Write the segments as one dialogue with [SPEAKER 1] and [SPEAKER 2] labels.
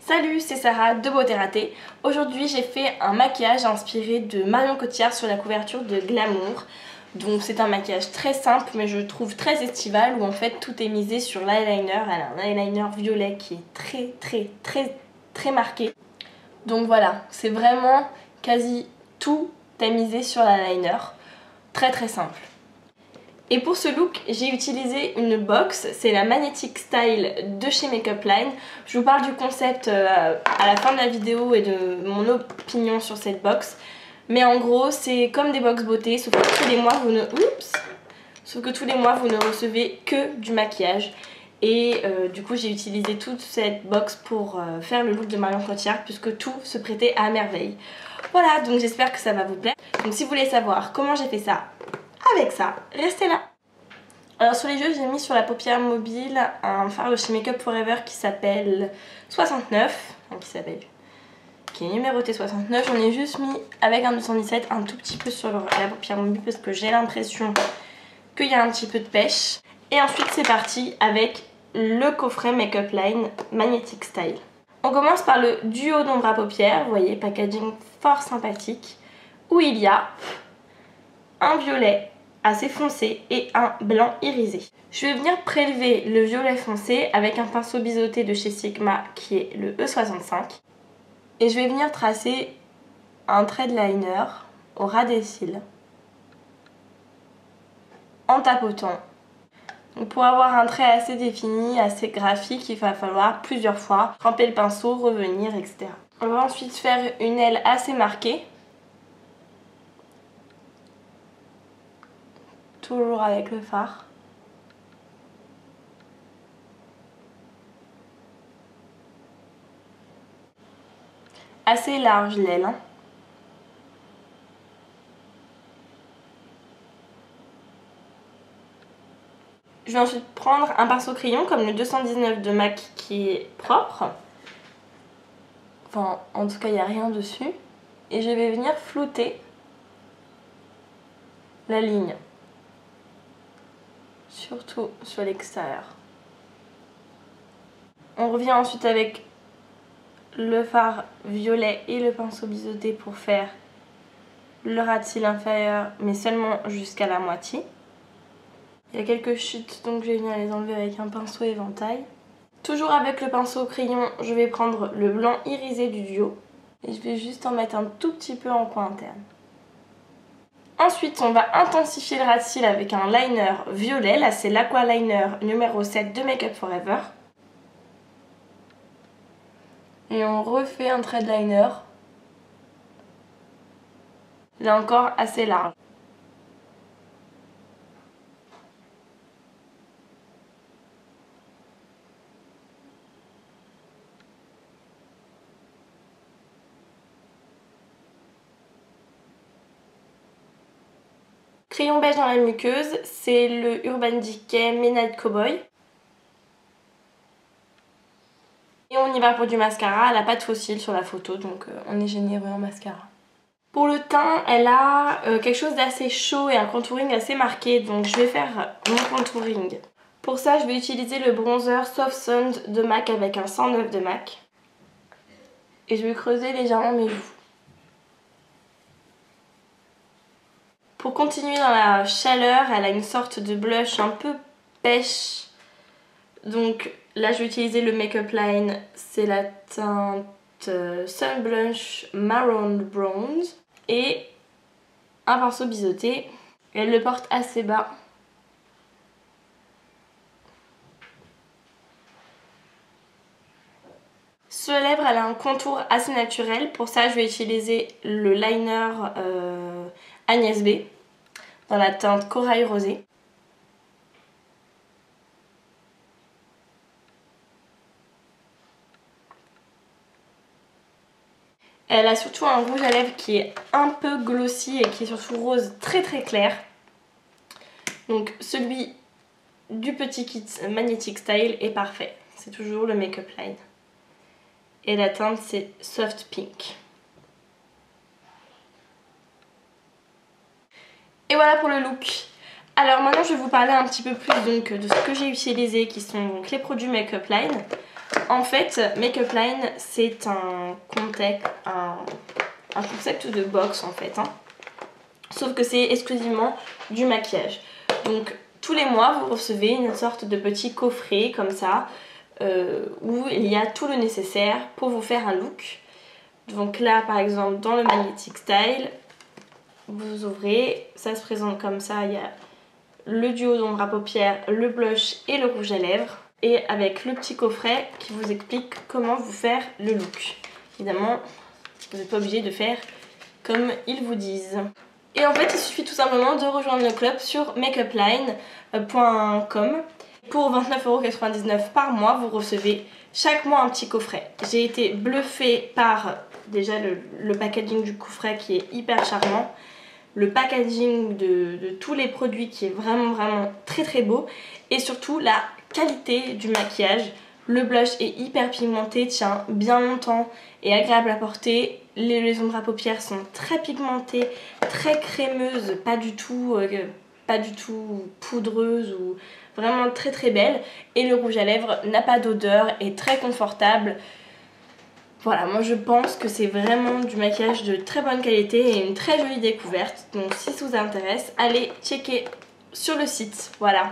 [SPEAKER 1] Salut, c'est Sarah de Beauté Ratée. Aujourd'hui j'ai fait un maquillage inspiré de Marion Cotillard sur la couverture de Glamour. Donc c'est un maquillage très simple mais je trouve très estival où en fait tout est misé sur l'eyeliner. Elle a un eyeliner violet qui est très marqué. Donc voilà, c'est vraiment quasi tout est misé sur l'eyeliner. Très simple. Et pour ce look, j'ai utilisé une box, c'est la Magnetic Style de chez Makeup Line. Je vous parle du concept à la fin de la vidéo et de mon opinion sur cette box. Mais en gros, c'est comme des box beauté, sauf que tous les mois, vous ne recevez que du maquillage. Et du coup, j'ai utilisé toute cette box pour faire le look de Marion Cotillard puisque tout se prêtait à merveille. Voilà, donc j'espère que ça va vous plaire. Donc si vous voulez savoir comment j'ai fait ça, avec ça, restez là. Alors sur les yeux, j'ai mis sur la paupière mobile un fard de chez Makeup Forever qui s'appelle 69, qui est numéroté 69. J'en ai juste mis avec un 217 un tout petit peu sur la paupière mobile parce que j'ai l'impression qu'il y a un petit peu de pêche. Et ensuite c'est parti avec le coffret Makeup Line Magnetic Style. On commence par le duo d'ombre à paupières, vous voyez, packaging fort sympathique, où il y a un violet assez foncé et un blanc irisé. Je vais venir prélever le violet foncé avec un pinceau biseauté de chez Sigma qui est le E65. Et je vais venir tracer un trait de liner au ras des cils en tapotant. Donc pour avoir un trait assez défini, assez graphique, il va falloir plusieurs fois tremper le pinceau, revenir, etc. On va ensuite faire une aile assez marquée. Toujours avec le fard. Assez large l'aile. Je vais ensuite prendre un pinceau crayon comme le 219 de MAC qui est propre. Enfin, en tout cas, il n'y a rien dessus. Et je vais venir flouter la ligne. Surtout sur l'extérieur. On revient ensuite avec le fard violet et le pinceau biseauté pour faire le ras de cils inférieur, mais seulement jusqu'à la moitié. Il y a quelques chutes, donc je vais venir les enlever avec un pinceau éventail. Toujours avec le pinceau crayon, je vais prendre le blanc irisé du duo. Et je vais juste en mettre un tout petit peu en coin interne. Ensuite, on va intensifier le ras de cils avec un liner violet. Là, c'est l'Aqualiner numéro 7 de Makeup Forever. Et on refait un trait de liner. Là encore, assez large. Crayon beige dans la muqueuse, c'est le Urban Decay Midnight Cowboy. Et on y va pour du mascara, elle n'a pas de faux cils sur la photo, donc on est généreux en mascara. Pour le teint, elle a quelque chose d'assez chaud et un contouring assez marqué, donc je vais faire mon contouring. Pour ça, je vais utiliser le bronzer Soft Sand de MAC avec un 109 de MAC. Et je vais creuser légèrement mes joues. Pour continuer dans la chaleur, elle a une sorte de blush un peu pêche. Donc là, je vais utiliser le Makeup Line, c'est la teinte Sun Blush Marron Bronze. Et un pinceau biseauté. Elle le porte assez bas. Sur les lèvres, elle a un contour assez naturel. Pour ça, je vais utiliser le liner Agnès B dans la teinte Corail Rosé. Elle a surtout un rouge à lèvres qui est un peu glossy et qui est surtout rose très clair. Donc celui du petit kit Magnetic Style est parfait. C'est toujours le Makeup Line. Et la teinte c'est Soft Pink. Et voilà pour le look. Alors maintenant je vais vous parler un petit peu plus donc, de ce que j'ai utilisé qui sont donc les produits Makeup Line. En fait, Make Up Line, c'est un concept de box en fait. Sauf que c'est exclusivement du maquillage. Donc tous les mois, vous recevez une sorte de petit coffret comme ça, où il y a tout le nécessaire pour vous faire un look. Donc là, par exemple, dans le Magnetic Style, vous ouvrez, ça se présente comme ça, il y a le duo d'ombre à paupières, le blush et le rouge à lèvres. Et avec le petit coffret qui vous explique comment vous faire le look. Évidemment, vous n'êtes pas obligé de faire comme ils vous disent. Et en fait, il suffit tout simplement de rejoindre le club sur makeupline.com. Pour 29,99€ par mois, vous recevez chaque mois un petit coffret. J'ai été bluffée par déjà le packaging du coffret qui est hyper charmant. Le packaging de tous les produits qui est vraiment très très beau. Et surtout la qualité du maquillage. Le blush est hyper pigmenté, tient bien longtemps et agréable à porter. Les ombres à paupières sont très pigmentées, très crémeuses, pas du tout poudreuses ou vraiment très très belles. Et le rouge à lèvres n'a pas d'odeur, est très confortable. Voilà, moi je pense que c'est vraiment du maquillage de très bonne qualité et une très jolie découverte. Donc si ça vous intéresse, allez checker sur le site. Voilà,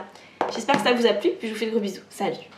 [SPEAKER 1] j'espère que ça vous a plu, puis je vous fais de gros bisous. Salut!